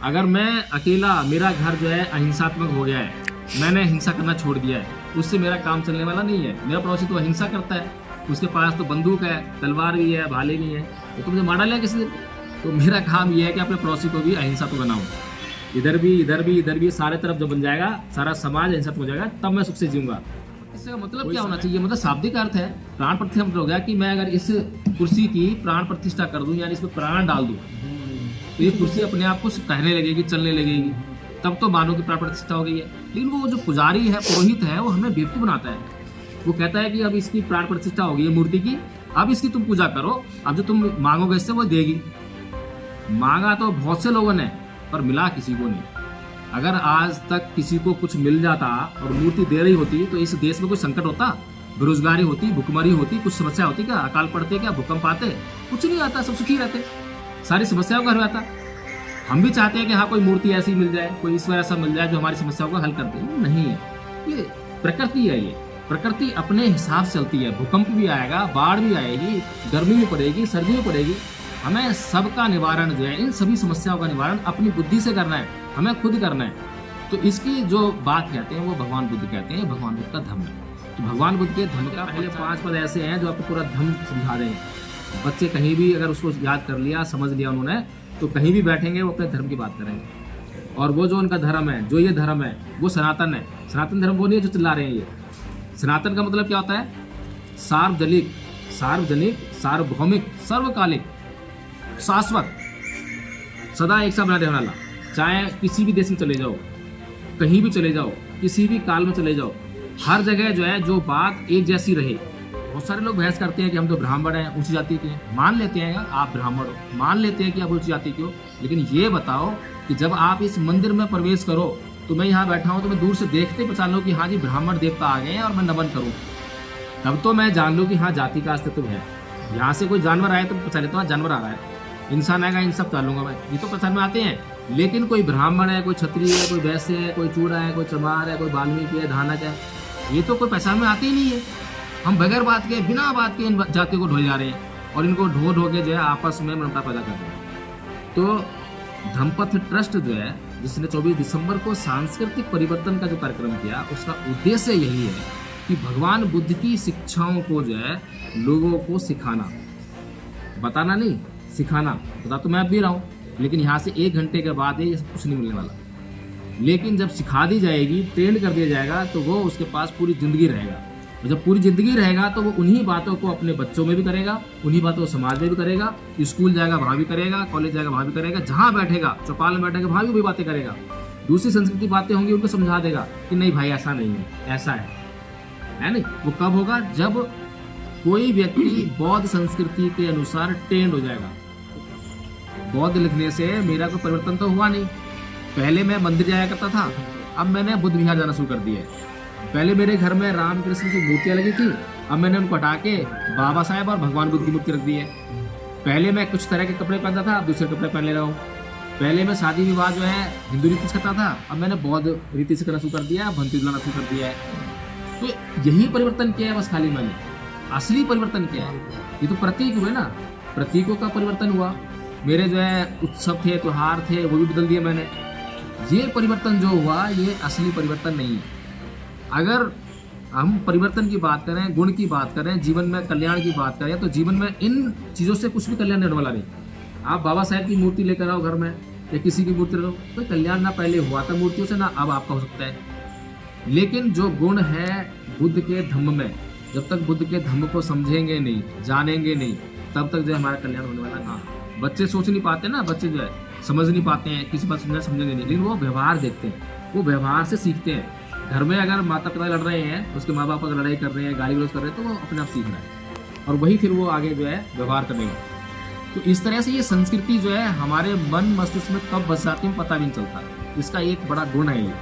अगर मैं अकेला, मेरा घर जो है अहिंसात्मक हो गया है, मैंने हिंसा करना छोड़ दिया है, उससे मेरा काम चलने वाला नहीं है। मेरा पड़ोसी तो अहिंसा करता है, उसके पास तो बंदूक है, तलवार भी है, भाले भी है, तो मुझे मार लिया किसी दिन। तो मेरा काम ये है कि अपने पड़ोसी को भी अहिंसा तो बनाऊं, इधर भी इधर भी इधर भी, सारे तरफ जब बन जाएगा, सारा समाज अहिंसा हो जाएगा, तब मैं सुख से जीऊंगा। इसका मतलब क्या होना चाहिए? मतलब शाब्दिक अर्थ है, प्राण प्रतिष्ठा मतलब हो गया कि मैं अगर इस कुर्सी की प्राण प्रतिष्ठा कर दूं, यानी इसमें प्राण डाल दूं, तो ये कुर्सी अपने आप को टहलने लगेगी, चलने लगेगी, तब तो मानो कि प्राण प्रतिष्ठा हो गई है। लेकिन वो जो पुजारी है, पुरोहित है, वो हमें बेवकूफ बनाता है। वो कहता है कि अब इसकी प्राण प्रतिष्ठा हो गई है मूर्ति की, अब इसकी तुम पूजा करो, अब जो तुम मांगोगे इससे वो देगी। मांगा तो बहुत से लोगों ने, पर मिला किसी को नहीं। अगर आज तक किसी को कुछ मिल जाता और मूर्ति दे रही होती, तो इस देश में कोई संकट होता? बेरोजगारी होती, भुखमरी होती, कुछ समस्या होती क्या? अकाल पड़ते क्या? भूकंप आते? कुछ नहीं आता, सब सुखी रहते, सारी समस्याओं का हल आता। हम भी चाहते हैं कि हाँ कोई मूर्ति ऐसी मिल जाए, कोई ईश्वर ऐसा मिल जाए जो हमारी समस्याओं का हल कर दे। नहीं है, ये प्रकृति है। ये प्रकृति अपने हिसाब से चलती है। भूकंप भी आएगा, बाढ़ भी आएगी, गर्मी भी पड़ेगी, सर्दी भी पड़ेगी। हमें सबका निवारण जो है, इन सभी समस्याओं का निवारण अपनी बुद्धि से करना है, हमें खुद करना है। तो इसकी जो बात कहते हैं वो भगवान बुद्ध कहते हैं, भगवान बुद्ध का धम्म है। तो भगवान बुद्ध के धम्म का पहले 5 पद ऐसे हैं जो आपको पूरा धम्म समझा रहे हैं। बच्चे कहीं भी अगर उसको याद कर लिया, समझ लिया उन्होंने, तो कहीं भी बैठेंगे वो अपने धर्म की बात करेंगे। और वो जो उनका धर्म है, जो ये धर्म है, वो सनातन है। सनातन धर्म वो नहीं है जो चिल्ला रहे हैं ये। सनातन का मतलब क्या होता है? सार्वजनिक, सार्वजनिक, सार्वभौमिक, सर्वकालिक, शाश्वत, सदा एक सा बना रहने वाला। चाहे किसी भी देश में चले जाओ, कहीं भी चले जाओ, किसी भी काल में चले जाओ, हर जगह जो है जो बात एक जैसी रहे। बहुत सारे लोग बहस करते हैं कि हम तो ब्राह्मण हैं, ऊंची जाति के हैं। मान लेते हैं आप ब्राह्मण हो, मान लेते हैं कि आप ऊंची जाति के हो, लेकिन ये बताओ कि जब आप इस मंदिर में प्रवेश करो, तो मैं यहाँ बैठा हूँ, तो मैं दूर से देखते पहचान लो कि हाँ जी ब्राह्मण देवता आ गए हैं और मैं नमन करूँ, तब तो मैं जान लूँ कि हाँ जाति का अस्तित्व है। यहाँ से कोई जानवर आए तो पहचान लेता हूँ जानवर आ रहा है, इंसान आएगा, इन सब चालूंगा मैं, ये तो पहचान में आते हैं। लेकिन कोई ब्राह्मण है, कोई क्षत्रिय है, कोई वैश्य है, कोई चूड़ा है, कोई चमार है, कोई वाल्मीकि है, धानक है, ये तो कोई पहचान में आते ही नहीं है। हम बगैर बात के, बिना बात के इन जातियों को ढोए जा रहे हैं और इनको ढो के जो है आपस में मनता पैदा कर रहे हैं। तो धम्मपथ ट्रस्ट जो है, जिसने 24 दिसंबर को सांस्कृतिक परिवर्तन का जो कार्यक्रम किया, उसका उद्देश्य यही है कि भगवान बुद्ध की शिक्षाओं को जो है लोगों को सिखाना, बताना नहीं, सिखाना। बता तो मैं अब भी रहा हूँ, लेकिन यहाँ से 1 घंटे के बाद ये कुछ नहीं मिलने वाला। लेकिन जब सिखा दी जाएगी, ट्रेंड कर दिया जाएगा, तो वो उसके पास पूरी जिंदगी रहेगा। और जब पूरी जिंदगी रहेगा तो वो उन्हीं बातों को अपने बच्चों में भी करेगा, उन्हीं बातों को समाज में भी करेगा, स्कूल जाएगा वहाँ भी करेगा, कॉलेज जाएगा वहाँ भी करेगा, जहाँ बैठेगा, चौपाल में बैठेगा वहाँ भी वही बातें करेगा। दूसरी संस्कृति बातें होंगी उनको समझा देगा कि नहीं भाई ऐसा नहीं है, ऐसा है नहीं। वो कब होगा? जब कोई व्यक्ति बौद्ध संस्कृति के अनुसार ट्रेंड हो जाएगा। बौद्ध लिखने से मेरा कोई परिवर्तन तो हुआ नहीं। पहले मैं मंदिर जाया करता था, अब मैंने बुद्ध विहार जाना शुरू कर दिया है। पहले मेरे घर में राम कृष्ण की मूर्तियां लगी थी, अब मैंने उनको हटा के बाबा साहेब और भगवान बुद्ध की मूर्ति रख दी है। पहले मैं कुछ तरह के कपड़े पहनता था, अब दूसरे कपड़े पहन ले रहा हूँ। पहले मैं शादी विवाह जो है हिंदू रीति से करता था, अब मैंने बौद्ध रीति से करना शुरू कर दिया, भंती बुलाना शुरू कर दिया है। तो यही परिवर्तन किया है बस, खाली मैंने। असली परिवर्तन क्या है? ये तो प्रतीक हुए ना, प्रतीकों का परिवर्तन हुआ। मेरे जो है उत्सव थे, त्योहार थे, वो भी बदल दिए मैंने। ये परिवर्तन जो हुआ, ये असली परिवर्तन नहीं है। अगर हम परिवर्तन की बात करें, गुण की बात करें, जीवन में कल्याण की बात करें, तो जीवन में इन चीज़ों से कुछ भी कल्याण होने वाला नहीं। आप बाबा साहेब की मूर्ति लेकर आओ घर में, या किसी की मूर्ति रखो, कोई कल्याण ना पहले हुआ था मूर्तियों से, ना अब आपका हो सकता है। लेकिन जो गुण है बुद्ध के धम्म में, जब तक बुद्ध के धम्म को समझेंगे नहीं, जानेंगे नहीं, तब तक जो हमारा कल्याण होने वाला है। बच्चे सोच नहीं पाते ना, बच्चे जो है समझ नहीं पाते हैं, किसी बात समझेंगे नहीं, लेकिन वो व्यवहार देखते हैं, वो व्यवहार से सीखते हैं। घर में अगर माता पिता लड़ रहे हैं, उसके माँ बाप अगर लड़ाई कर रहे हैं, गाली गलौज कर रहे हैं, तो वो अपने आप सीख रहा है और वही फिर वो आगे जो है व्यवहार करेंगे। तो इस तरह से ये संस्कृति जो है हमारे मन मस्तिष्क में कब बस जाती है पता भी नहीं चलता। इसका एक बड़ा गुण है ये,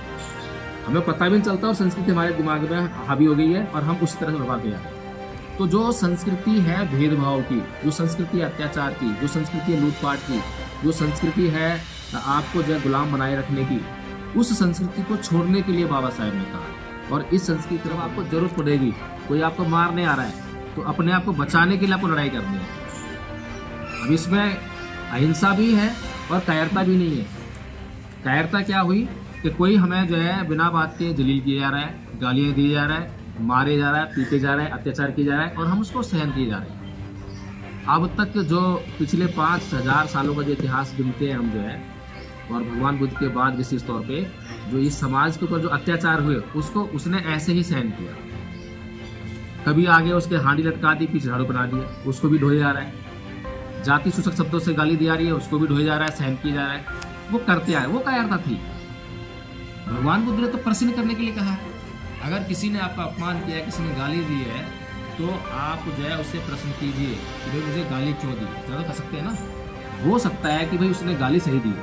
हमें पता भी नहीं चलता और संस्कृति हमारे दिमाग में हावी हो गई है और हम उसी तरह से व्यवहार कर जाते हैं। तो जो संस्कृति है भेदभाव की, जो संस्कृति है अत्याचार की, जो संस्कृति है लूटपाट की, जो संस्कृति है आपको जो है गुलाम बनाए रखने की, उस संस्कृति को छोड़ने के लिए बाबा साहेब ने कहा। और इस संस्कृति की तरफ आपको जरूरत पड़ेगी। कोई आपको मारने आ रहा है तो अपने आप को बचाने के लिए आपको लड़ाई करनी है। अब इसमें अहिंसा भी है और कायरता भी नहीं है। कायरता क्या हुई कि कोई हमें जो है बिना बात के जलील किया जा रहा है, गालियाँ दिए जा रहा है, मारे जा रहा है, पीटे जा रहा है, अत्याचार किया जा रहा है और हम उसको सहन किए जा रहे हैं। अब तक जो पिछले 5000 सालों का जो इतिहास गिनते हैं हम जो है, और भगवान बुद्ध के बाद विशेष तौर पे जो इस समाज के ऊपर जो अत्याचार हुए उसको उसने ऐसे ही सहन किया। कभी आगे उसके हांडी लटका दी, पीछे झाड़ू बना दिया, उसको भी ढोया जा रहा है। जाति सूचक शब्दों से गाली दी जा रही है, उसको भी ढोया जा रहा है, सहन किया जा रहा है। वो करते आए, वो कायरता थी। भगवान बुद्ध ने तो प्रश्न करने के लिए कहा है। अगर किसी ने आपका अपमान किया, किसी ने गाली दी है, तो आप जो है उससे प्रश्न कीजिए कि भाई मुझे गाली क्यों दी। ज़्यादा कर सकते हैं ना। हो सकता है कि भाई उसने गाली सही दी,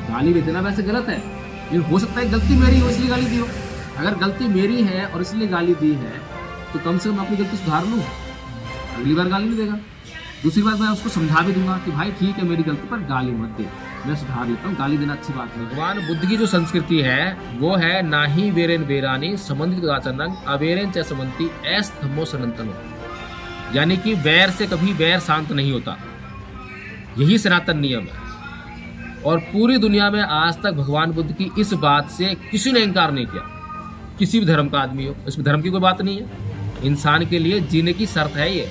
गाली भी देना वैसे गलत है, लेकिन हो सकता है गलती मेरी हो इसलिए गाली दी हो। अगर गलती मेरी है और इसलिए गाली दी है तो कम से कम अपनी गलती सुधार लूँ, अगली बार गाली नहीं देगा। दूसरी बात मैं उसको समझा भी दूंगा कि भाई ठीक है मेरी गलती पर गाली मत दे, मैं सुधार लेता हूँ, गाली देना अच्छी बात नहीं। भगवान बुद्ध की जो संस्कृति है वो है ना ही वेरेन वेरानी संबंधित आचरण अवेरेन च समंती ऐस धम्मो सनातनो, यानी कि वैर से कभी वैर शांत नहीं होता। यही सनातन नियम है और पूरी दुनिया में आज तक भगवान बुद्ध की इस बात से किसी ने इनकार नहीं किया। किसी भी धर्म का आदमी हो, इसमें धर्म की कोई बात नहीं है, इंसान के लिए जीने की शर्त है ये।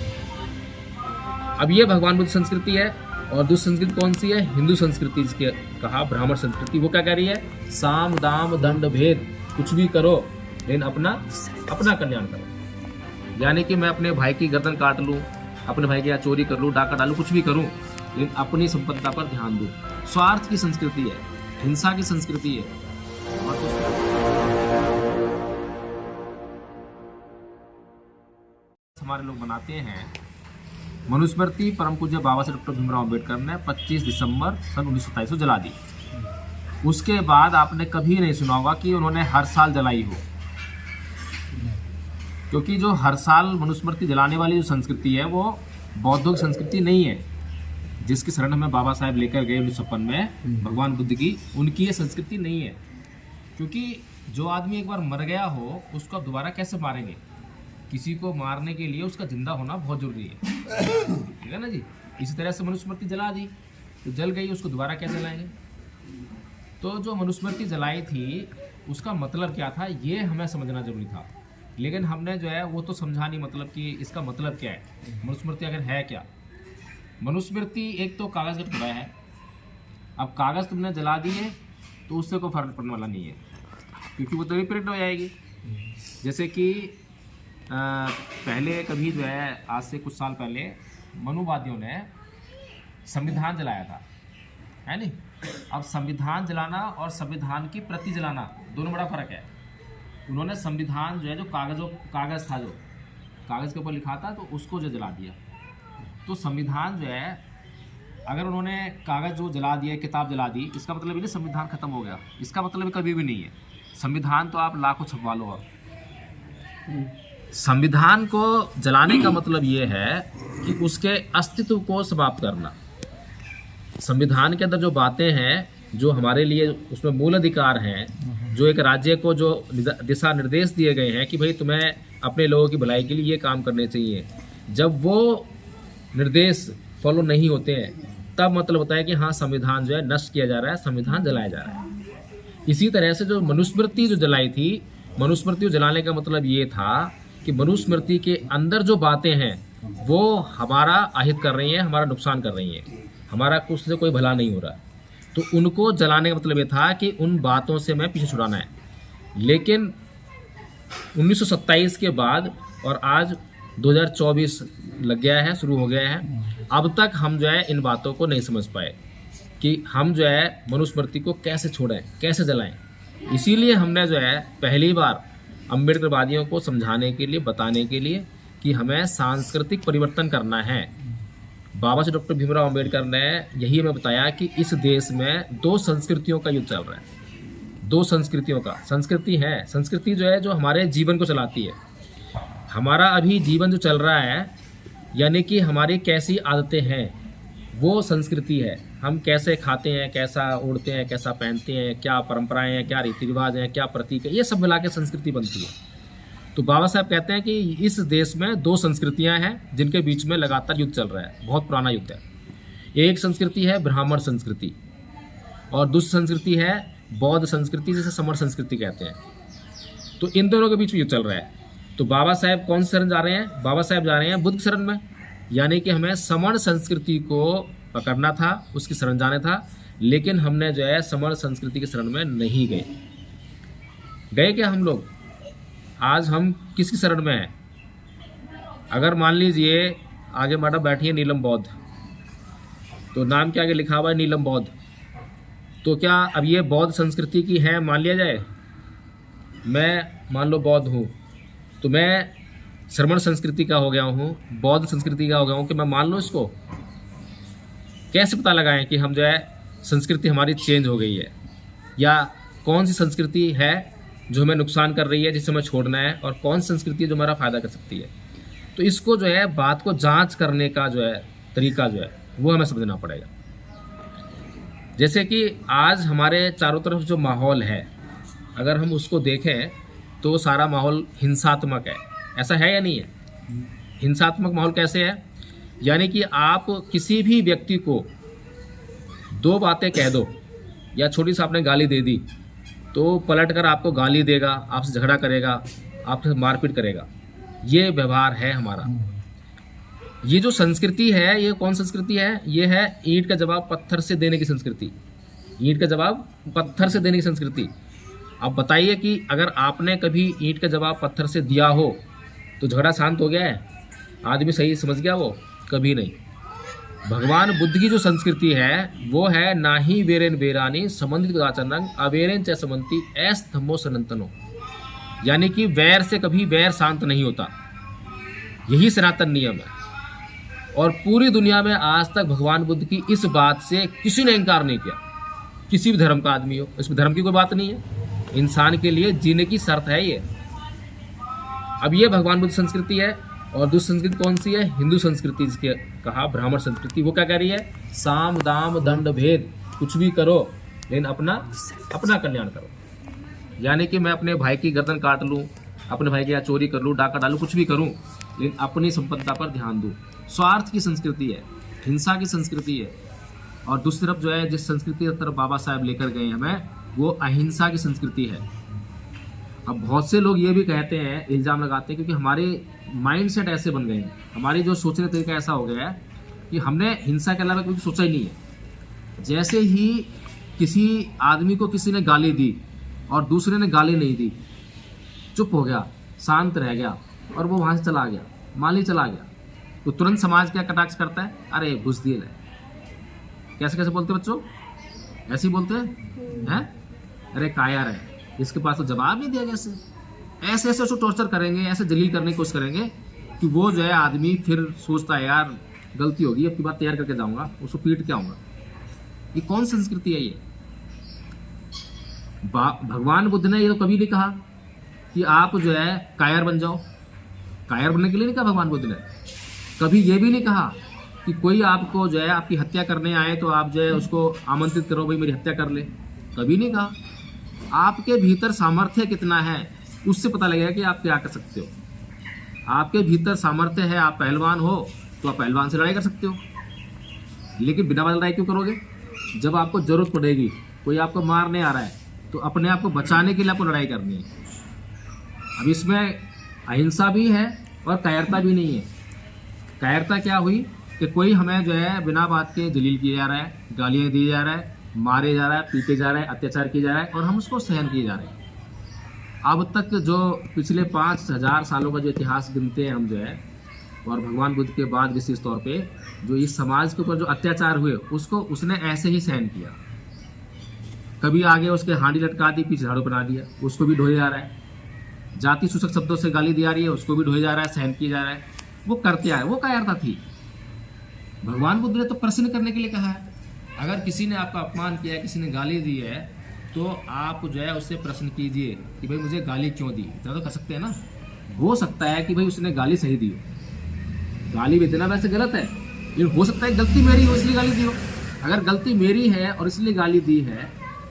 अब ये भगवान बुद्ध संस्कृति है। और दूसरी संस्कृति कौन सी है? हिंदू संस्कृति, जिसके कहा ब्राह्मण संस्कृति। वो क्या कह रही है? साम दाम दंड भेद कुछ भी करो लेकिन अपना कल्याण करो। यानी कि मैं अपने भाई की गर्दन काट लूँ, अपने भाई के यहाँ चोरी कर लूँ, डाका डालूँ, कुछ भी करूँ, लेकिन अपनी संपत्ति पर ध्यान दूँ। स्वार्थ की संस्कृति है, हिंसा की संस्कृति है। और हमारे लोग बनाते हैं मनुस्मृति परम पूज्य बाबा साहेब डॉक्टर भीमराव अम्बेडकर ने 25 दिसंबर सन 1927 को जला दी। उसके बाद आपने कभी नहीं सुना होगा कि उन्होंने हर साल जलाई हो, क्योंकि जो हर साल मनुस्मृति जलाने वाली जो संस्कृति है वो बौद्ध संस्कृति नहीं है, जिसकी शरण हमें बाबा साहेब लेकर गए 1956 में भगवान बुद्ध की, उनकी ये संस्कृति नहीं है। क्योंकि जो आदमी एक बार मर गया हो उसको आप दोबारा कैसे मारेंगे? किसी को मारने के लिए उसका जिंदा होना बहुत जरूरी है, ठीक है ना जी। इसी तरह से मनुस्मृति जला दी तो जल गई, उसको दोबारा कैसे जलाएंगे? तो जो मनुस्मृति जलाई थी उसका मतलब क्या था ये हमें समझना जरूरी था। लेकिन हमने जो है वो तो समझा नहीं, मतलब कि इसका मतलब क्या है, मनुस्मृति अगर है क्या। मनुस्मृति एक तो कागज़ का टुकड़ा है। अब कागज़ तुमने जला दिए तो उससे कोई फर्क पड़ने वाला नहीं है, क्योंकि वो तो रिप्रिंट हो जाएगी। जैसे कि पहले कभी जो है आज से कुछ साल पहले मनुवादियों ने संविधान जलाया था, है नहीं। अब संविधान जलाना और संविधान की प्रति जलाना दोनों बड़ा फर्क है। उन्होंने संविधान जो है जो कागज़ था, जो कागज़ के ऊपर लिखा था, तो उसको जो जला दिया। तो संविधान जो है अगर उन्होंने कागज़ जो जला दिया, किताब जला दी, इसका मतलब ये नहीं संविधान खत्म हो गया, इसका मतलब कभी भी नहीं है। संविधान तो आप लाखों छपवा लो। अब संविधान को जलाने का मतलब ये है कि उसके अस्तित्व को समाप्त करना। संविधान के अंदर जो बातें हैं, जो हमारे लिए उसमें मूल अधिकार हैं, जो एक राज्य को जो दिशा निर्देश दिए गए हैं कि भाई तुम्हें अपने लोगों की भलाई के लिए ये काम करने चाहिए, जब वो निर्देश फॉलो नहीं होते हैं तब मतलब होता है कि हाँ संविधान जो है नष्ट किया जा रहा है, संविधान जलाया जा रहा है। इसी तरह से जो मनुस्मृति जो जलाई थी, मनुस्मृति को जलाने का मतलब ये था कि मनुस्मृति के अंदर जो बातें हैं वो हमारा अहित कर रही हैं, हमारा नुकसान कर रही हैं, हमारा कुछ से कोई भला नहीं हो रहा। तो उनको जलाने का मतलब ये था कि उन बातों से मैं पीछे छुड़ाना है। लेकिन 1927 के बाद और आज 2024 लग गया है, शुरू हो गया है, अब तक हम जो है इन बातों को नहीं समझ पाए कि हम जो है मनुस्मृति को कैसे छोड़ें, कैसे जलाएं। इसीलिए हमने जो है पहली बार अम्बेडकरवादियों को समझाने के लिए, बताने के लिए कि हमें सांस्कृतिक परिवर्तन करना है। बाबा साहेब डॉक्टर भीमराव अम्बेडकर ने यही हमें बताया कि इस देश में दो संस्कृतियों का युद्ध चल रहा है। दो संस्कृतियों का, संस्कृति है, संस्कृति जो है जो हमारे जीवन को चलाती है। हमारा अभी जीवन जो चल रहा है, यानी कि हमारी कैसी आदतें हैं, वो संस्कृति है। हम कैसे खाते हैं, कैसा उड़ते हैं, कैसा पहनते हैं, क्या परंपराएं हैं, क्या रीति रिवाज हैं, क्या प्रतीक है, ये सब मिला के संस्कृति बनती है। तो बाबा साहब कहते हैं कि इस देश में दो संस्कृतियां हैं जिनके बीच में लगातार युद्ध चल रहा है, बहुत पुराना युद्ध है। एक संस्कृति है ब्राह्मण संस्कृति और दूसरी संस्कृति है बौद्ध संस्कृति, जिसे समर संस्कृति कहते हैं। तो इन दोनों के बीच में युद्ध चल रहा है। तो बाबा साहेब कौन सी शरण जा रहे हैं? बाबा साहेब जा रहे हैं बुद्ध शरण में, यानी कि हमें समण संस्कृति को पकड़ना था, उसकी शरण जाने था, लेकिन हमने जो है समण संस्कृति की शरण में नहीं गए क्या हम लोग? आज हम किसकी शरण में हैं? अगर मान लीजिए आगे मैडम बैठी है नीलम बौद्ध, तो नाम के आगे लिखा हुआ है नीलम बौद्ध, तो क्या अब ये बौद्ध संस्कृति की है मान लिया जाए? मैं मान लो बौद्ध हूँ, तो मैं श्रमण संस्कृति का हो गया हूँ, बौद्ध संस्कृति का हो गया हूँ, कि मैं मान लो इसको? कैसे पता लगाएं कि हम जो है संस्कृति हमारी चेंज हो गई है, या कौन सी संस्कृति है जो हमें नुकसान कर रही है जिसे हमें छोड़ना है, और कौन सी संस्कृति है जो हमारा फ़ायदा कर सकती है? तो इसको जो है बात को जांच करने का जो है तरीका जो है वो हमें समझना पड़ेगा। जैसे कि आज हमारे चारों तरफ जो माहौल है, अगर हम उसको देखें तो सारा माहौल हिंसात्मक है। ऐसा है या नहीं है? हिंसात्मक माहौल कैसे है? यानी कि आप किसी भी व्यक्ति को दो बातें कह दो, या छोटी सी आपने गाली दे दी, तो पलट कर आपको गाली देगा, आपसे झगड़ा करेगा, आपसे मारपीट करेगा। ये व्यवहार है हमारा। ये जो संस्कृति है, ये कौन संस्कृति है? ये है ईंट का जवाब पत्थर से देने की संस्कृति। ईंट का जवाब पत्थर से देने की संस्कृति। अब बताइए कि अगर आपने कभी ईंट का जवाब पत्थर से दिया हो तो झगड़ा शांत हो गया है? आदमी सही समझ गया वो? कभी नहीं। भगवान बुद्ध की जो संस्कृति है वो है ना ही वेरेन वेरानी संबंधित आचरण अवेरेन च समंती ऐस धम्मो सनातनो, यानी कि वैर से कभी वैर शांत नहीं होता। यही सनातन नियम है। और पूरी दुनिया में आज तक भगवान बुद्ध की इस बात से किसी ने इनकार नहीं किया, किसी भी धर्म का आदमी हो। इसमें धर्म की कोई बात नहीं है, इंसान के लिए जीने की शर्त है ये। अब ये भगवान बुद्ध संस्कृति है। और दूसरी संस्कृति कौन सी है? हिंदू संस्कृति, जिसके कहा ब्राह्मण संस्कृति। वो क्या कह रही है? साम दाम दंड भेद कुछ भी करो, लेकिन अपना कल्याण करो। यानी कि मैं अपने भाई की गर्दन काट लूँ, अपने भाई के यहाँ चोरी कर लूँ, डाका डालूँ, कुछ भी करूँ, लेकिन अपनी संपदा पर ध्यान दूँ। स्वार्थ की संस्कृति है, हिंसा की संस्कृति है। और दूसरी तरफ जो है जिस संस्कृति की तरफ बाबा साहब लेकर गए हमें, वो अहिंसा की संस्कृति है। अब बहुत से लोग ये भी कहते हैं, इल्ज़ाम लगाते हैं, क्योंकि हमारे माइंडसेट ऐसे बन गए हैं, हमारी जो सोचने का तरीका ऐसा हो गया है कि हमने हिंसा के अलावा कुछ सोचा ही नहीं है। जैसे ही किसी आदमी को किसी ने गाली दी और दूसरे ने गाली नहीं दी, चुप हो गया, शांत रह गया, और वो वहाँ से चला गया, माली चला गया, तो तुरंत समाज क्या कटाक्ष करता है? अरे बुज़दिल है। कैसे कैसे बोलते बच्चों? ऐसे ही बोलते हैं? अरे कायर है, इसके पास तो जवाब नहीं दिया। कैसे ऐसे ऐसे उसको टॉर्चर करेंगे, ऐसे जलील करने की कोशिश करेंगे कि वो जो है आदमी फिर सोचता है यार गलती होगी, अब की बात तैयार करके जाऊंगा, उसको पीट के आऊंगा। ये कौन संस्कृति है? ये भगवान बुद्ध ने ये तो कभी नहीं कहा कि आप जो है कायर बन जाओ। कायर बनने के लिए नहीं कहा भगवान बुद्ध ने। कभी ये भी नहीं कहा कि कोई आपको जो है आपकी हत्या करने आए तो आप जो है उसको आमंत्रित करो, भाई मेरी हत्या कर ले। कभी नहीं कहा। आपके भीतर सामर्थ्य कितना है उससे पता लगेगा कि आप क्या कर सकते हो। आपके भीतर सामर्थ्य है, आप पहलवान हो तो आप पहलवान से लड़ाई कर सकते हो, लेकिन बिना लड़ाई क्यों करोगे? जब आपको जरूरत पड़ेगी, कोई आपको मारने आ रहा है, तो अपने आप को बचाने के लिए आपको लड़ाई करनी है। अब इसमें अहिंसा भी है और कायरता भी नहीं है। कायरता क्या हुई कि कोई हमें जो है बिना बात के जलील किया जा रहा है, गालियाँ दी जा रहा है, मारे जा रहा है, पीटे जा रहा है, अत्याचार किया जा रहा है, और हम उसको सहन किए जा रहे हैं। अब तक जो पिछले 5000 सालों का जो इतिहास गिनते हैं हम जो है, और भगवान बुद्ध के बाद विशेष तौर पे जो इस समाज के ऊपर जो अत्याचार हुए उसको उसने ऐसे ही सहन किया। कभी आगे उसके हांडी लटका दी, पीछे झाड़ू बना दिया, उसको भी ढोया जा रहा है। जाति सूचक शब्दों से गाली दी जा रही है, उसको भी ढोया जा रहा है, सहन किया जा रहा है। वो करते आए, वो कायरता थी। भगवान बुद्ध ने तो प्रश्न करने के लिए कहा है। अगर किसी ने आपका अपमान किया है, किसी ने गाली दी है, तो आप जो है उससे प्रश्न कीजिए कि भाई मुझे गाली क्यों दी। इतना तो कर सकते हैं ना। हो सकता है कि भाई उसने गाली सही दी हो, गाली भी देना वैसे गलत है, लेकिन हो सकता है गलती मेरी हो इसलिए गाली दी हो। अगर गलती मेरी है और इसलिए गाली दी है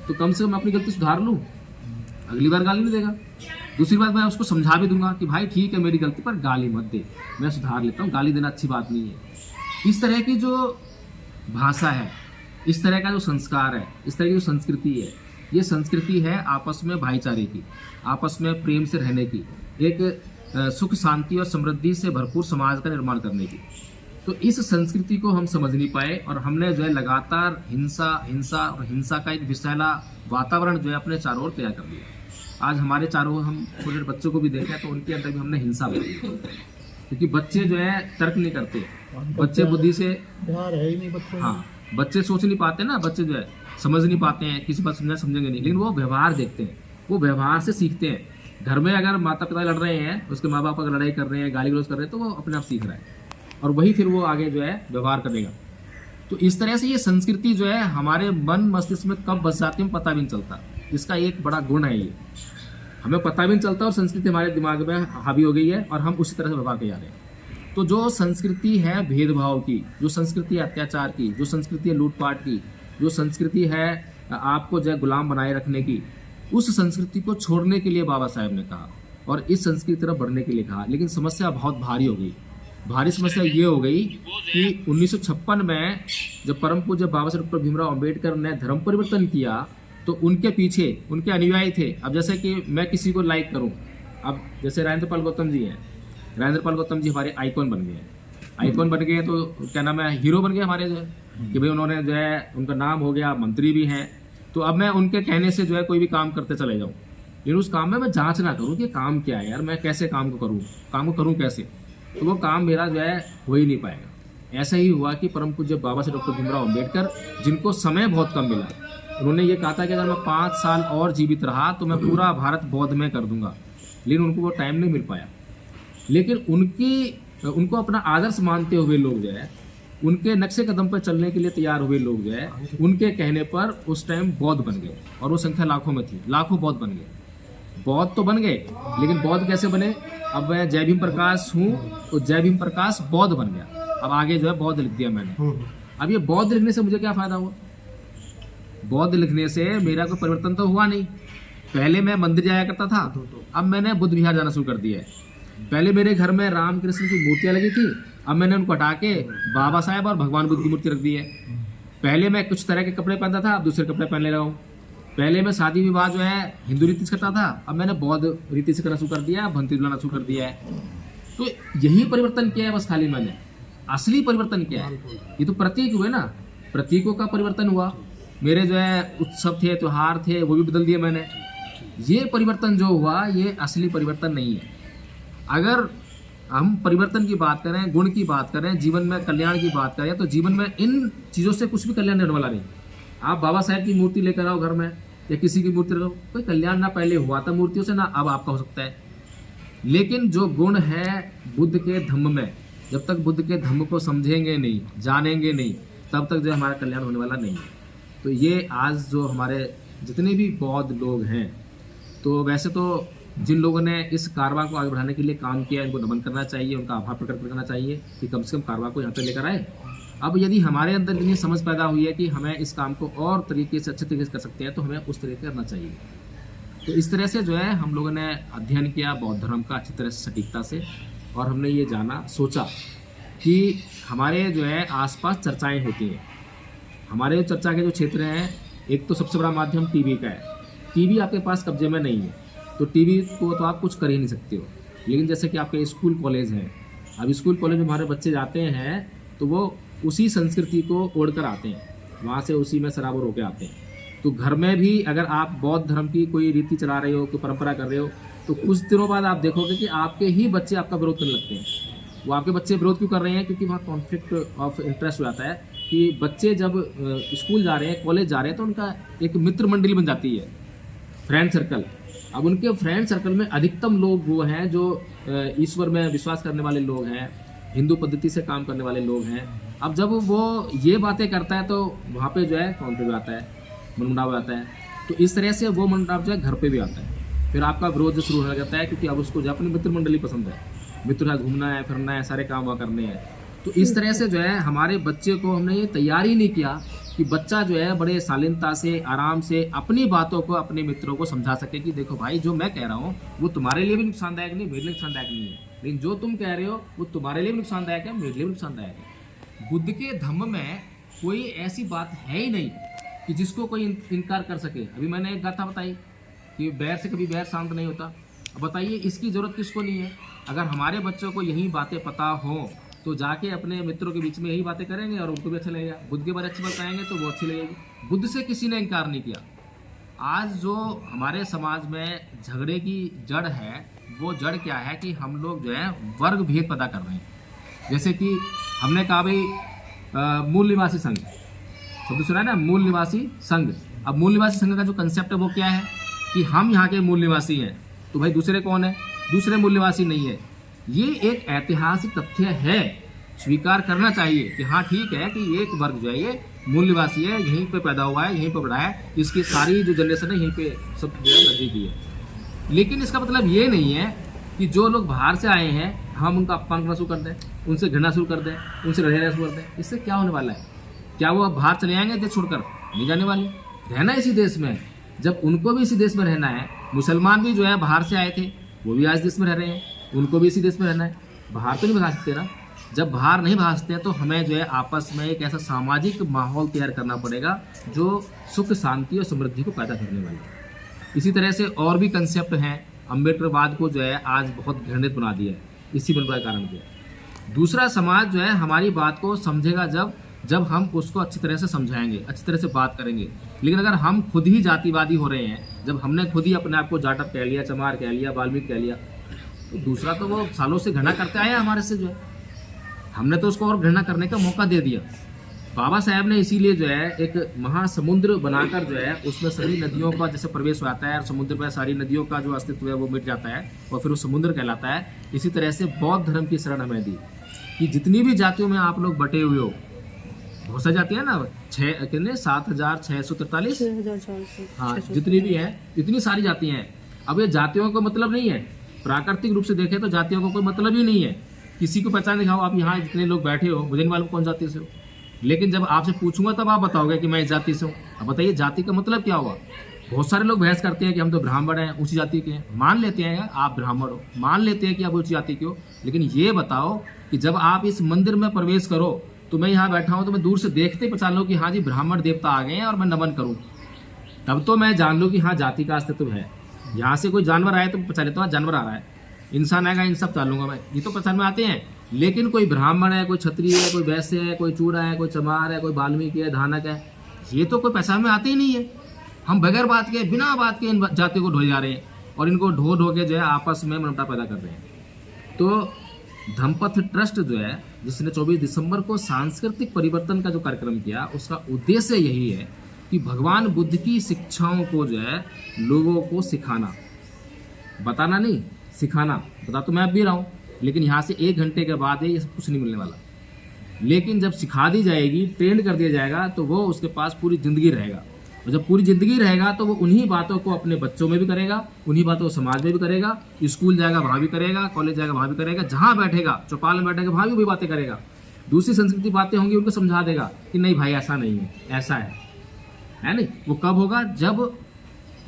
तो कम से कम अपनी गलती सुधार लूँ, अगली बार गाली नहीं देगा। दूसरी बात मैं उसको समझा भी दूंगा कि भाई ठीक है मेरी गलती पर गाली मत दे, मैं सुधार लेता हूँ, गाली देना अच्छी बात नहीं है। इस तरह की जो भाषा है, इस तरह का जो संस्कार है, इस तरह की जो संस्कृति है, ये संस्कृति है आपस में भाईचारे की, आपस में प्रेम से रहने की, एक सुख शांति और समृद्धि से भरपूर समाज का निर्माण करने की। तो इस संस्कृति को हम समझ नहीं पाए और हमने जो है लगातार हिंसा का एक विषैला वातावरण जो है अपने चारों ओर तैयार कर दिया। आज हमारे चारों ओर हम छोटे बच्चों को भी देखें तो उनके अंदर भी हमने हिंसा भरी है, क्योंकि बच्चे जो है तर्क नहीं करते, बच्चे बुद्धि से है ही नहीं बच्चों। हाँ, बच्चे सोच नहीं पाते ना, बच्चे जो है समझ नहीं पाते हैं, किसी बात समझेंगे नहीं, लेकिन वो व्यवहार देखते हैं, वो व्यवहार से सीखते हैं। घर में अगर माता पिता लड़ रहे हैं, उसके माँ बाप अगर लड़ाई कर रहे हैं, गाली गलौज कर रहे हैं, तो वो अपने आप सीख रहा है और वही फिर वो आगे जो है व्यवहार करेगा। तो इस तरह से ये संस्कृति जो है हमारे मन मस्तिष्क में कब बस जाती है पता भी नहीं चलता। इसका एक बड़ा गुण है, ये हमें पता भी नहीं चलता और संस्कृति हमारे दिमाग में हावी हो गई है और हम उसी तरह से व्यवहार कर जा रहे हैं। तो जो संस्कृति है भेदभाव की, जो संस्कृति है अत्याचार की, जो संस्कृति है लूटपाट की, जो संस्कृति है आपको जो है गुलाम बनाए रखने की, उस संस्कृति को छोड़ने के लिए बाबा साहेब ने कहा और इस संस्कृति की तरफ बढ़ने के लिए कहा। लेकिन समस्या बहुत भारी हो गई। भारी समस्या ये हो गई कि 1956 में जब परम पूज्य बाबा साहेब डॉक्टर भीमराव अंबेडकर ने धर्म परिवर्तन किया तो उनके पीछे उनके अनुयायी थे। अब जैसे कि मैं किसी को लाइक करूं, अब जैसे राजेंद्र पाल गौतम जी हैं, राजेंद्र पाल गौतम जी हमारे आइकॉन बन गए हैं, आइकॉन बन गए तो क्या नाम है, हीरो बन गए हमारे जो है कि भाई उन्होंने जो है उनका नाम हो गया, मंत्री भी हैं। तो अब मैं उनके कहने से जो है कोई भी काम करते चले जाऊँ, लेकिन उस काम में मैं जांच ना करूँ कि काम क्या है यार, मैं कैसे काम को करूँ कैसे, तो वो काम मेरा जो है हो ही नहीं पाएगा। ऐसा ही हुआ कि परम पूज्य बाबा साहेब डॉक्टर भीमराव अंबेडकर, जिनको समय बहुत कम मिला, उन्होंने ये कहा था कि अगर मैं 5 साल और जीवित रहा तो मैं पूरा भारत बौद्ध में कर दूंगा, लेकिन उनको वो टाइम नहीं मिल पाया। लेकिन उनको अपना आदर्श मानते हुए लोग जो है, उनके नक्शे कदम पर चलने के लिए तैयार हुए लोग जो है, उनके कहने पर उस टाइम बौद्ध बन गए और वो संख्या लाखों में थी, लाखों बौद्ध बन गए। बौद्ध तो बन गए, लेकिन बौद्ध कैसे बने? अब मैं जय भीम प्रकाश हूँ तो जय भीम प्रकाश बौद्ध बन गया, अब आगे जो है बौद्ध लिख दिया मैंने। अब ये बौद्ध लिखने से मुझे क्या फायदा हुआ? बौद्ध लिखने से मेरा कोई परिवर्तन तो हुआ नहीं। पहले मैं मंदिर जाया करता था, अब मैंने बुद्ध विहार जाना शुरू कर दिया है। पहले मेरे घर में राम कृष्ण की मूर्तियां लगी थी, अब मैंने उनको हटा के बाबा साहेब और भगवान बुद्ध की मूर्ति रख दी है। पहले मैं कुछ तरह के कपड़े पहनता था, अब दूसरे कपड़े पहनने लगा हूँ। पहले मैं शादी विवाह जो है हिंदू रीति से करता था, अब मैंने बौद्ध रीति से करना शुरू कर दिया, भंती बुलाना शुरू कर दिया है। तो यही परिवर्तन किया है बस खाली मैंने। असली परिवर्तन क्या है? ये तो प्रतीक हुए ना, प्रतीकों का परिवर्तन हुआ। मेरे जो है उत्सव थे, त्योहार थे, वो भी बदल दिए मैंने। ये परिवर्तन जो हुआ ये असली परिवर्तन नहीं है। अगर हम परिवर्तन की बात करें, गुण की बात करें, जीवन में कल्याण की बात करें, तो जीवन में इन चीज़ों से कुछ भी कल्याण होने वाला नहीं। आप बाबा साहेब की मूर्ति लेकर आओ घर में या किसी की मूर्ति लगाओ, कोई कल्याण ना पहले हुआ था मूर्तियों से, ना अब आपका हो सकता है। लेकिन जो गुण है बुद्ध के धम्म में, जब तक बुद्ध के धम्म को समझेंगे नहीं, जानेंगे नहीं, तब तक जो हमारा कल्याण होने वाला नहीं है। तो ये आज जो हमारे जितने भी बौद्ध लोग हैं, तो वैसे तो जिन लोगों ने इस कारवां को आगे बढ़ाने के लिए काम किया, इनको नमन करना चाहिए, उनका आभार प्रकट करना चाहिए कि कम से कम कारवां को यहाँ पे लेकर आए। अब यदि हमारे अंदर ये समझ पैदा हुई है कि हमें इस काम को और तरीके से, अच्छे तरीके से कर सकते हैं, तो हमें उस तरीके करना चाहिए। तो इस तरह से जो है हम लोगों ने अध्ययन किया बौद्ध धर्म का अच्छी तरह से, सटीकता से, और हमने ये जाना, सोचा कि हमारे जो है आसपास चर्चाएँ होती हैं। हमारे चर्चा के जो क्षेत्र हैं, एक तो सबसे बड़ा माध्यम टीवी का है। टीवी आपके पास कब्जे में नहीं है, तो टीवी को तो आप कुछ कर ही नहीं सकते हो। लेकिन जैसे कि आपके स्कूल कॉलेज हैं, अब स्कूल कॉलेज में हमारे बच्चे जाते हैं तो वो उसी संस्कृति को ओढ़ कर आते हैं, वहाँ से उसी में सराबोर होकर आते हैं। तो घर में भी अगर आप बौद्ध धर्म की कोई रीति चला रहे हो, कोई परंपरा कर रहे हो, तो कुछ दिनों बाद आप देखोगे कि आपके ही बच्चे आपका विरोध करने लगते हैं। वो आपके बच्चे विरोध क्यों कर रहे हैं? क्योंकि वहाँ कॉन्फ्लिक्ट ऑफ इंटरेस्ट हो जाता है कि बच्चे जब स्कूल जा रहे हैं, कॉलेज जा रहे हैं, तो उनका एक मित्र मंडली बन जाती है, फ्रेंड सर्कल। अब उनके फ्रेंड सर्कल में अधिकतम लोग वो हैं जो ईश्वर में विश्वास करने वाले लोग हैं, हिंदू पद्धति से काम करने वाले लोग हैं। अब जब वो ये बातें करता है तो वहाँ पे जो है कॉन्फ्लिक्ट आता है, मनमुटाव आता है। तो इस तरह से वो मनमुटाव जो है घर पे भी आता है, फिर आपका विरोध शुरू होने लगता है, क्योंकि अब उसको जो अपनी मित्र मंडली पसंद है, मित्र के साथ घूमना है, फिरना है, सारे काम वहाँ करने हैं। तो इस तरह से जो है हमारे बच्चे को हमने ये तैयार ही नहीं किया कि बच्चा जो है बड़े शालीनता से, आराम से अपनी बातों को अपने मित्रों को समझा सके कि देखो भाई, जो मैं कह रहा हूँ वो तुम्हारे लिए भी नुकसानदायक नहीं, मेरे लिए नुकसानदायक नहीं है, लेकिन जो तुम कह रहे हो वो तुम्हारे लिए भी नुकसानदायक है, मेरे लिए भी नुकसानदायक है। बुद्ध के धम्म में कोई ऐसी बात है ही नहीं कि जिसको कोई इनकार कर सके। अभी मैंने एक गाथा बताई कि बैर से कभी बैर शांत नहीं होता। अब बताइए इसकी ज़रूरत किसको नहीं है? अगर हमारे बच्चों को यही बातें पता हो तो जाके अपने मित्रों के बीच में यही बातें करेंगे और उनको भी अच्छा लगेगा। बुद्ध के बारे अच्छी बताएंगे तो वो अच्छी लगेगी। बुद्ध से किसी ने इनकार नहीं किया। आज जो हमारे समाज में झगड़े की जड़ है, वो जड़ क्या है कि हम लोग जो है वर्ग भेद पैदा कर रहे हैं। जैसे कि हमने कहा भाई मूल निवासी संघ, शब्द सुना है ना, मूल निवासी संघ। अब मूल निवासी संघ का जो कंसेप्ट है वो क्या है कि हम यहाँ के मूल निवासी हैं, तो भाई दूसरे कौन है? दूसरे मूल निवासी नहीं है। ये एक ऐतिहासिक तथ्य है, स्वीकार करना चाहिए कि हाँ ठीक है कि एक वर्ग जो है ये मूल निवासी है, यहीं पे पैदा हुआ है, यहीं पे बढ़ा है, इसकी सारी जो जनरेशन है यहीं पे सब नजदीक की है। लेकिन इसका मतलब ये नहीं है कि जो लोग बाहर से आए हैं हम उनका अपमान करना शुरू कर दें, उनसे घृणा शुरू कर दें, उनसे रहना शुरू कर दें। इससे क्या होने वाला है? क्या वो अब बाहर चले आएंगे देश छोड़कर? नहीं जाने वाले, रहना इसी देश में। जब उनको भी इसी देश में रहना है, मुसलमान भी जो है बाहर से आए थे वो भी आज देश में रह रहे हैं, उनको भी इसी देश में रहना है। बाहर तो नहीं भगा सकते ना। जब बाहर नहीं भगा सकते तो हमें जो है आपस में एक ऐसा सामाजिक माहौल तैयार करना पड़ेगा जो सुख शांति और समृद्धि को पैदा करने वाला है। इसी तरह से और भी कंसेप्ट हैं। अम्बेडकरवाद को जो है आज बहुत घृणित बना दिया है, इसी बड़ा कारण दिया। दूसरा समाज जो है हमारी बात को समझेगा जब हम उसको अच्छी तरह से समझाएंगे, अच्छी तरह से बात करेंगे। लेकिन अगर हम खुद ही जातिवादी हो रहे हैं, जब हमने खुद ही अपने आप को जाटव कह लिया, चमार कह लिया, वाल्मीकि कह लिया, तो दूसरा तो वो सालों से घृणा करते आया हमारे से, जो है हमने तो उसको और घृणा करने का मौका दे दिया। बाबा साहब ने इसीलिए जो है एक महासमुद्र बनाकर जो है उसमें सभी नदियों का जैसे प्रवेश हो जाता है और समुद्र में सारी नदियों का जो अस्तित्व है वो मिट जाता है और फिर वो समुद्र कहलाता है। इसी तरह से बौद्ध धर्म की शरण हमें दी कि जितनी भी जातियों में आप लोग बटे हुए हो, बहुत सारी जातियाँ ना, 7,643, हाँ जितनी भी है इतनी सारी जातियाँ हैं। अब ये जातियों का मतलब नहीं है, प्राकृतिक रूप से देखें तो जातियों को कोई मतलब ही नहीं है। किसी को पहचान दिखाओ आप यहाँ जितने लोग बैठे हो, मुझे नहीं मालूम कौन जाति से हो, लेकिन जब आपसे पूछूंगा तब आप बताओगे कि मैं इस जाति से हूँ। अब बताइए जाति का मतलब क्या हुआ? बहुत सारे लोग बहस करते हैं कि हम तो ब्राह्मण हैं, ऊंची जाति के हैं। मान लेते हैं आप ब्राह्मण हो, मान लेते हैं कि आप ऊंची जाति के हो, लेकिन ये बताओ कि जब आप इस मंदिर में प्रवेश करो तो मैं यहाँ बैठा हूँ तो मैं दूर से देखते ही पहचान लूँ कि हाँ जी ब्राह्मण देवता आ गए हैं और मैं नमन करूँ, तब तो मैं जान लूँ कि हाँ जाति का अस्तित्व है। यहाँ से कोई जानवर आए तो पहचान लेता हूँ जानवर आ रहा है, इंसान आएगा इन सब पहचान लूंगा मैं, ये तो पहचान में आते हैं। लेकिन कोई ब्राह्मण है, कोई क्षत्रिय है, कोई वैश्य है, कोई चूड़ा है, कोई चमार है, कोई वाल्मीकि है, धानक है, ये तो कोई पहचान में आते ही नहीं है। हम बगैर बात के, बिना बात के इन जातियों को ढोए जा रहे हैं और इनको ढो के जो है आपस में मनमुटाव पैदा कर रहे हैं। तो धम्मपथ ट्रस्ट जो है, जिसने 24 दिसंबर को सांस्कृतिक परिवर्तन का जो कार्यक्रम किया, उसका उद्देश्य यही है कि भगवान बुद्ध की शिक्षाओं को जो है लोगों को सिखाना, बताना नहीं, सिखाना। बता तो मैं अब भी रहा हूँ, लेकिन यहाँ से 1 घंटे के बाद ये सब कुछ नहीं मिलने वाला। लेकिन जब सिखा दी जाएगी, ट्रेंड कर दिया जाएगा, तो वो उसके पास पूरी ज़िंदगी रहेगा। और जब पूरी ज़िंदगी रहेगा तो वो उन्हीं बातों को अपने बच्चों में भी करेगा, उन्हीं बातों को समाज में भी करेगा, स्कूल जाएगा वहाँ भी करेगा, कॉलेज जाएगा वहाँ भी करेगा, जहाँ बैठेगा, चौपाल में बैठेगा वहाँ भी वही बातें करेगा। दूसरी संस्कृति बातें होंगी उनको समझा देगा कि नहीं भाई ऐसा नहीं है, ऐसा है नहीं। वो कब होगा? जब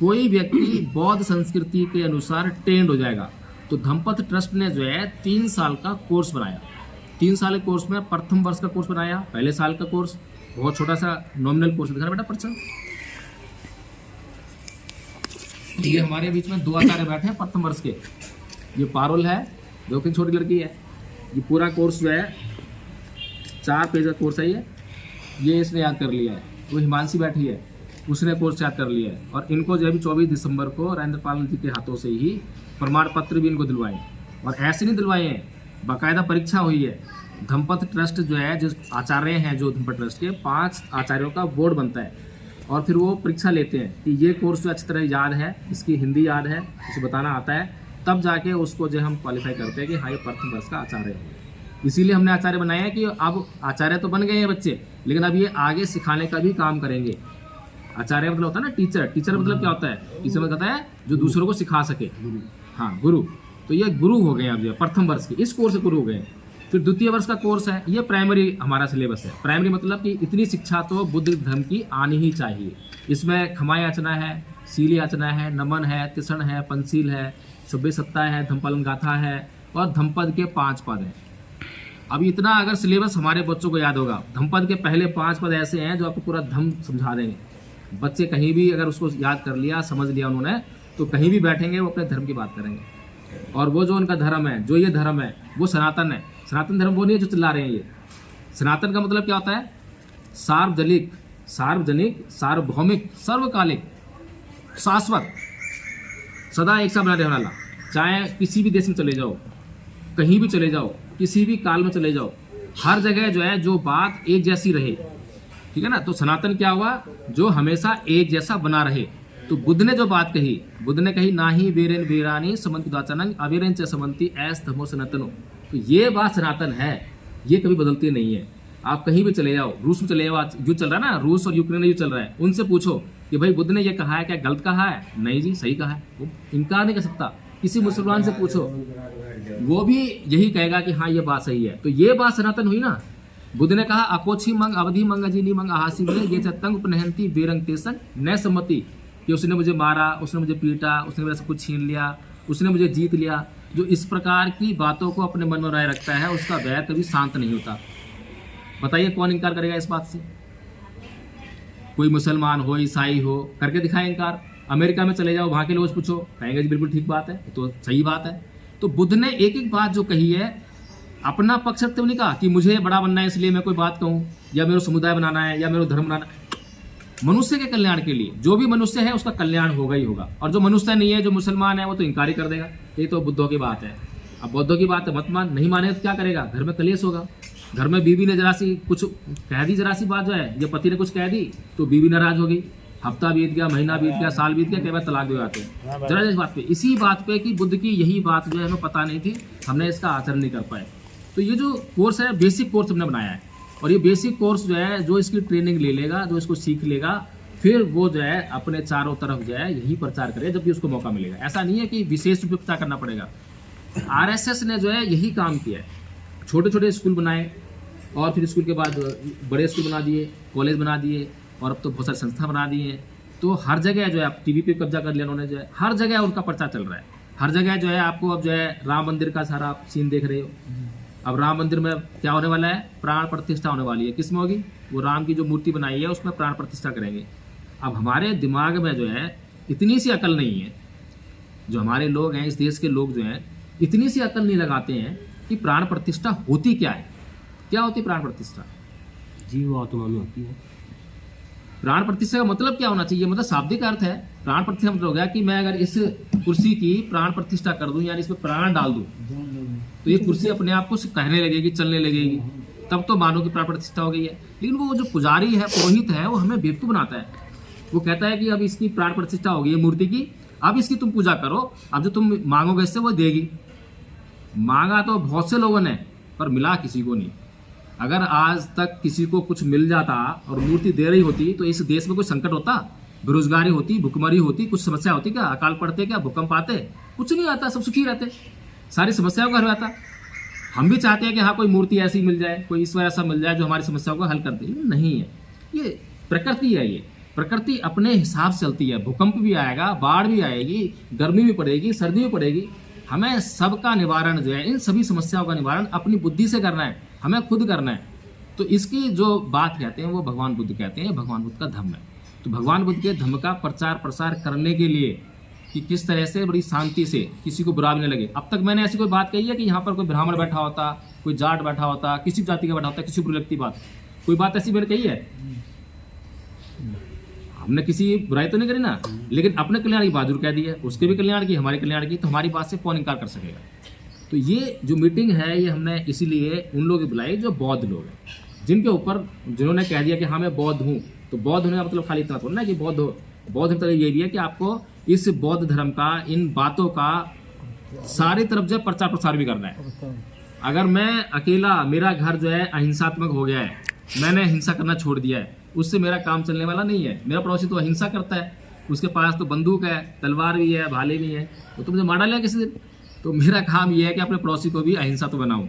कोई व्यक्ति बौद्ध संस्कृति के अनुसार ट्रेंड हो जाएगा। तो धम्मपथ ट्रस्ट ने जो है 3 साल का कोर्स बनाया। 3 साल के कोर्स में प्रथम वर्ष का कोर्स बनाया, पहले साल का कोर्स, बहुत छोटा सा नॉमिनल कोर्स दिखा बेटा पर्चा। ये हमारे बीच में 2 आचार्य बैठे हैं प्रथम वर्ष के। ये पारुल है, जो कि छोटी लड़की है। ये पूरा कोर्स जो है 4 पेज का कोर्स है। ये इसने याद कर लिया है। वो हिमांशी बैठी है, उसने कोर्स याद कर लिया है। और इनको जो है 24 दिसंबर को राजेंद्रपाल जी के हाथों से ही प्रमाण पत्र भी इनको दिलवाए। और ऐसे नहीं दिलवाए हैं, बाकायदा परीक्षा हुई है। धम्मपथ ट्रस्ट जो है, जो आचार्य हैं जो धम्मपथ ट्रस्ट के 5 आचार्यों का बोर्ड बनता है और फिर वो परीक्षा लेते हैं कि ये कोर्स जो अच्छी तरह याद है, इसकी हिंदी याद है, इसे बताना आता है, तब जाके उसको जो हम क्वालिफाई करते हैं कि हाँ ये प्रथम वर्ष का आचार्य है। इसीलिए हमने आचार्य बनाया है कि अब आचार्य तो बन गए हैं बच्चे, लेकिन अब ये आगे सिखाने का भी काम करेंगे। आचार्य मतलब होता है ना टीचर। टीचर मतलब क्या होता है? टीचर मतलब होता है जो दूसरों को सिखा सके। हाँ गुरु। तो ये गुरु हो गए अब जो प्रथम वर्ष के इस कोर्स से गुरु हो गए। फिर द्वितीय वर्ष का कोर्स है, ये प्राइमरी हमारा सिलेबस है। प्राइमरी मतलब कि इतनी शिक्षा तो बुद्ध धर्म की आनी ही चाहिए। इसमें खमा याचना है, शील याचना है, नमन है, तिसण है, पंचशील है, सभ्य सत्ता है, धम्मपालन गाथा है और धम्मपद के 5 पद हैं। अब इतना अगर सिलेबस हमारे बच्चों को याद होगा, धम्मपद के पहले 5 पद ऐसे हैं जो आपको पूरा धम्म समझा देंगे। बच्चे कहीं भी अगर उसको याद कर लिया, समझ लिया उन्होंने, तो कहीं भी बैठेंगे वो अपने धर्म की बात करेंगे। और वो जो उनका धर्म है, जो ये धर्म है, वो सनातन है। सनातन धर्म वो नहीं है जो चिल्ला रहे हैं ये। सनातन का मतलब क्या होता है? सार्वजनिक, सार्वजनिक, सार्वभौमिक, सर्वकालिक, शाश्वत, सदा एक सा बना रहने वाला। चाहे किसी भी देश में चले जाओ, कहीं भी चले जाओ, किसी भी काल में चले जाओ, हर जगह जो है जो बात एक जैसी रहे, ठीक है ना। तो सनातन क्या हुआ? जो हमेशा एक जैसा बना रहे। तो बुद्ध ने जो बात कही, बुद्ध ने कही ना ही वीरेन वीरानी समंति दाचनंग अवीरेन च समंति ऐस धमो सनातनो। तो ये बात सनातन है, ये कभी बदलती नहीं है। आप कहीं भी चले जाओ, रूस में चले जाओ, आज युद्ध चल रहा है ना, रूस और यूक्रेन में युद्ध चल रहा है, उनसे पूछो कि भाई बुद्ध ने ये कहा है, क्या गलत कहा है? नहीं जी, सही कहा है। वो इनकार नहीं कर सकता। किसी मुसलमान से पूछो, वो भी यही कहेगा कि हाँ ये बात सही है। तो ये बात सनातन हुई ना। बुद्ध ने कहा अकोछी मंग अवधि मंग अजीनी मंग आहासी में ये चतंग उपनहंती बेरंग तेसंग न सम्मति, कि उसने मुझे मारा, उसने मुझे पीटा, उसने मेरा सब कुछ छीन लिया, उसने मुझे जीत लिया। जो इस प्रकार की बातों को अपने मन में बनाए रखता है, उसका वैर कभी शांत नहीं होता। बताइए कौन इनकार करेगा इस बात से? कोई मुसलमान हो, ईसाई हो, करके दिखाए इनकार। अमेरिका में चले जाओ, वहां के लोग पूछो, कहेंगे जी बिल्कुल ठीक बात है, तो सही बात है। तो बुद्ध ने एक एक बात जो कही है, अपना पक्ष रखते हुए नहीं कहा कि मुझे बड़ा बनना है इसलिए मैं कोई बात कहूं, या मेरा समुदाय बनाना है, या मेरा धर्म बनाना है। मनुष्य के कल्याण के लिए, जो भी मनुष्य है उसका कल्याण होगा ही होगा। और जो मनुष्य नहीं है, जो मुसलमान है, वो तो इनकार ही कर देगा। ये तो बुद्धों की बात है। अब बुद्धों की बात है, मत मान, नहीं माने तो क्या करेगा? घर में कलेश होगा। घर में बीवी ने जरा सी कुछ कह दी, जरा सी बात जो है, जब पति ने कुछ कह दी तो बीवी नाराज हो गई। हफ्ता बीत गया, महीना बीत गया, साल बीत गया, कई बार तलाक दे जाते हैं जरा इस बात पे। इसी बात पे कि बुद्ध की यही बात जो है हमें पता नहीं थी, हमने इसका आचरण नहीं कर पाए। तो ये जो कोर्स है, बेसिक कोर्स हमने बनाया है। और ये बेसिक कोर्स जो है, जो इसकी ट्रेनिंग ले लेगा, जो इसको सीख लेगा, फिर वो जो है अपने चारों तरफ जो है यही प्रचार करे जब भी उसको मौका मिलेगा। ऐसा नहीं है कि विशेष रूप से प्रचार करना पड़ेगा। आरएसएस ने जो है यही काम किया है। छोटे छोटे स्कूल बनाए, और फिर स्कूल के बाद बड़े स्कूल बना दिए, कॉलेज बना दिए, और अब तो बहुत सारी संस्था बना दी हैं। तो हर जगह जो है, अब टीवी पे कब्जा कर लिया उन्होंने, जो है हर जगह उनका प्रचार चल रहा है। हर जगह जो है आपको अब जो है राम मंदिर का सारा सीन देख रहे हो। अब राम मंदिर में क्या होने वाला है? प्राण प्रतिष्ठा होने वाली है। किस में होगी? वो राम की जो मूर्ति बनाई है उसमें प्राण प्रतिष्ठा करेंगे। अब हमारे दिमाग में जो है इतनी सी अकल नहीं है, जो हमारे लोग हैं, इस देश के लोग जो हैं, इतनी सी अकल नहीं लगाते हैं कि प्राण प्रतिष्ठा होती क्या है। क्या होती प्राण प्रतिष्ठा? जीव आत्मा में होती है। प्राण प्रतिष्ठा का मतलब क्या होना चाहिए? मतलब शाब्दिक अर्थ है। प्राण प्रतिष्ठा मतलब हो गया कि मैं अगर इस कुर्सी की प्राण प्रतिष्ठा कर दूं, यानी इसमें प्राण डाल दूं, तो ये कुर्सी अपने आप को कहने लगेगी, चलने लगेगी, तब तो मानो कि प्राण प्रतिष्ठा हो गई है। लेकिन वो जो पुजारी है, पुरोहित है, वो हमें बेवकूफ बनाता है। वो कहता है कि अब इसकी प्राण प्रतिष्ठा हो गई है मूर्ति की, अब इसकी तुम पूजा करो, अब जो तुम मांगोगे इससे वो देगी। मांगा तो बहुत से लोगों ने, पर मिला किसी को नहीं। अगर आज तक किसी को कुछ मिल जाता और मूर्ति दे रही होती, तो इस देश में कोई संकट होता? बेरोजगारी होती, भुखमरी होती, कुछ समस्या होती क्या? अकाल पड़ते क्या? भूकंप आते? कुछ नहीं आता, सब सुखी रहते, सारी समस्याओं का हल आता। हम भी चाहते हैं कि हाँ कोई मूर्ति ऐसी मिल जाए, कोई ईश्वर ऐसा मिल जाए जो हमारी समस्याओं को हल कर दे। नहीं है, ये प्रकृति है। ये प्रकृति अपने हिसाब से चलती है। भूकंप भी आएगा, बाढ़ भी आएगी, गर्मी भी पड़ेगी, सर्दी भी पड़ेगी। हमें सबका निवारण जो है, इन सभी समस्याओं का निवारण अपनी बुद्धि से करना है, हमें खुद करना है। तो इसकी जो बात कहते हैं वो भगवान बुद्ध कहते हैं, भगवान बुद्ध का धम्म है। तो भगवान बुद्ध के धम्म का प्रचार प्रसार करने के लिए कि किस तरह से बड़ी शांति से किसी को बुरा भी नहीं लगे। अब तक मैंने ऐसी कोई बात कही है कि यहाँ पर कोई ब्राह्मण बैठा होता, कोई जाट बैठा होता, किसी जाति का बैठा होता, किसी बुरी लगती बात, कोई बात ऐसी मैंने कही है? हमने किसी बुराई तो नहीं करी ना, लेकिन अपने कल्याण की बात जरूर कह दी है, उसके भी कल्याण की, हमारे कल्याण की। तो हमारी बात से कौन इनकार कर सकेगा? तो ये जो मीटिंग है, ये हमने इसीलिए उन लोगों की बुलाई जो बौद्ध लोग हैं, जिनके ऊपर जिन्होंने कह दिया कि हाँ मैं बौद्ध हूँ। तो बौद्ध होने का मतलब खाली इतना थोड़ा ना कि बौद्ध हो। बौद्ध मतलब ये भी है कि आपको इस बौद्ध धर्म का, इन बातों का सारी तरफ जो प्रचार प्रसार भी करना है। अगर मैं अकेला, मेरा घर जो है अहिंसात्मक हो गया है, मैंने हिंसा करना छोड़ दिया है, उससे मेरा काम चलने वाला नहीं है। मेरा पड़ोसी तो अहिंसा करता है, उसके पास तो बंदूक है, तलवार भी है, भाले भी है, तो मुझे मार डालेगा किसी दिन। तो मेरा काम ये है कि अपने पड़ोसी को भी अहिंसा तो बनाऊं,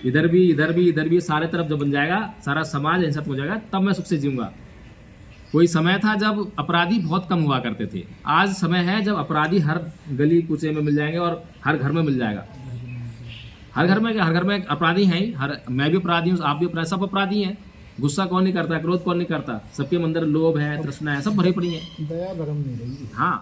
इधर भी इधर भी इधर भी, सारे तरफ जब बन जाएगा, सारा समाज अहिंसा हो जाएगा, तब मैं सुख से जीऊंगा। कोई समय था जब अपराधी बहुत कम हुआ करते थे, आज समय है जब अपराधी हर गली कूचे में मिल जाएंगे और हर घर में मिल जाएगा। हर घर में अपराधी हैं ही, हर मैं भी अपराधी हूँ, आप भी अपराधी, सब अपराधी हैं। गुस्सा कौन नहीं करता, क्रोध कौन नहीं करता, सबके अंदर लोभ है, तृष्णा है, सब भरी पड़ी है। दया धर्म नहीं रही। हाँ